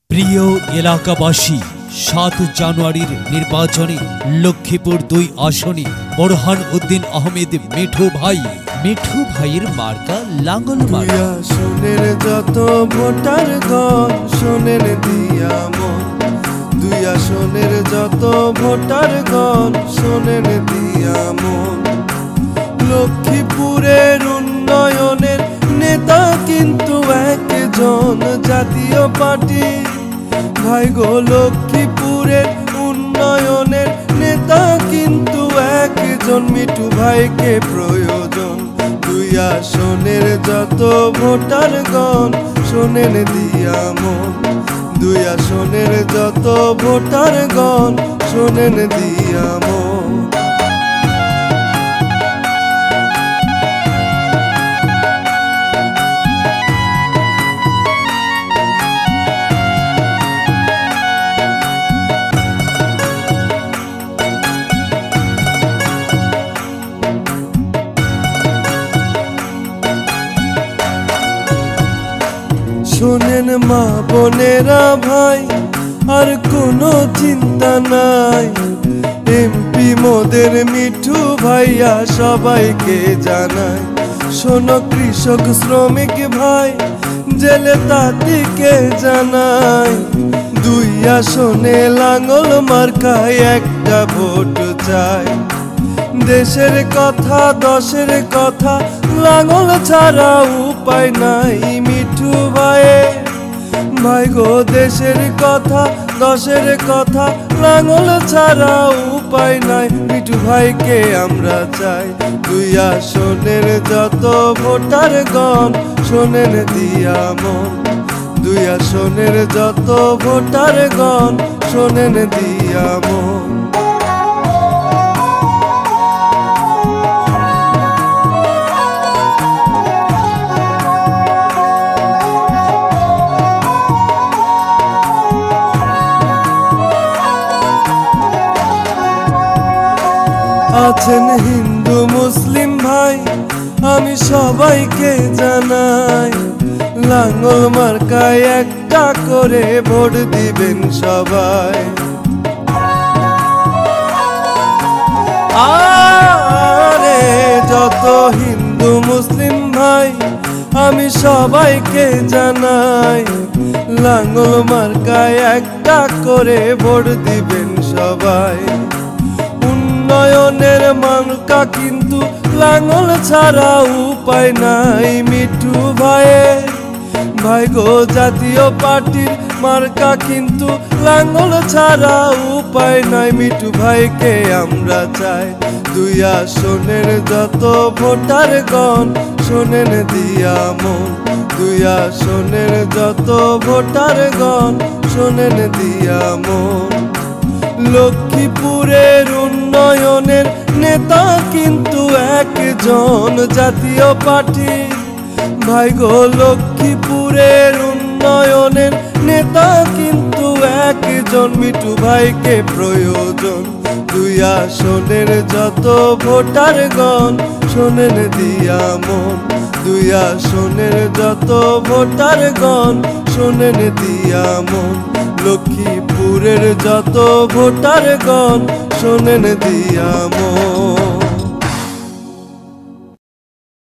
প্রিয় এলাকাবাসী, ৭ জানুয়ারির নির্বাচনে লক্ষ্মীপুর ২ আসনে বোরহান উদ্দিন আহমেদ মিঠু ভাইয়ের মার্কা লাঙ্গল মার্কা। আসনের যত ভোটার গণ শোনেন দিয়া মন, ২ আসনের যত ভোটার গণ শোনেন দিয়া মন। লক্ষ্মীপুরের উন্নয়নের নেতা কিন্তু একজন, জাতীয় পার্টি ভাই গো। লক্ষ্মীপুরের উন্নয়নের নেতা কিন্তু একজন, মিঠু ভাইকে প্রয়োজন। ২ আসনের যত ভোটার গণ শোনেন দিয়া মন, ২ আসনের যত ভোটার গণ শোনেন দিয়া মন। শোনেন মা বোনেরা ভাই, আর কোনো চিন্তা নাই। এমপি মোদের মিঠু ভাইয়া সবাইকে জানায়। শোনো কৃষক শ্রমিক ভাই, জেলে তাঁতিকে জানায়। ২ আসনে লাঙ্গল মার্কায় একটা ভোট চাই। দেশের কথা দশের কথা, লাঙ্গল ছাড়া উপায় নাই মিঠু ভাই গো। দেশের কথা দশের কথা, লাঙ্গল ছাড়া উপায় নাই, মিঠু ভাইকে আমরা চাই। ২ আসনের যত ভোটার গণ শোনেন দিয়া মন, ২ আসনের যত ভোটার গণ শোনেন দিয়া মন। আছেন হিন্দু মুসলিম ভাই, আমি সবাইকে জানাই। লাঙ্গল মার্কায় একটা করে ভোট দিবেন সবাই। আরে যত হিন্দু মুসলিম ভাই, আমি সবাইকে জানাই। লাঙ্গল মার্কায় একটা করে ভোট দিবেন সবাই। উন্নয়নের মার্কা কিন্তু লাঙ্গল ছাড়া উপায় নাই মিঠু ভাই গো। জাতীয় পার্টির মার্কা কিন্তু লাঙ্গল ছাড়া উপায় নাই, মিঠু ভাইকে আমরা চাই। ২ আসনের যত ভোটার গণ শোনেন দিয়া মন, ২ আসনের যত ভোটার গণ শোনেন দিয়া মন। লক্ষ্মীপুরের উন্নয়নের নেতা কিন্তু একজন, জাতীয় পার্টি ভাই গো। লক্ষ্মীপুরের উন্নয়নের নেতা কিন্তু একজন, মিঠু ভাইকে প্রয়োজন। ২ আসনের যত ভোটার গণ শোনেন দিয়া মন, ২ আসনের যত ভোটার গণ শোনেন দিয়া মন। লক্ষ্মীপুরের যত ভোটার গণ শোনেন দিয়া মন।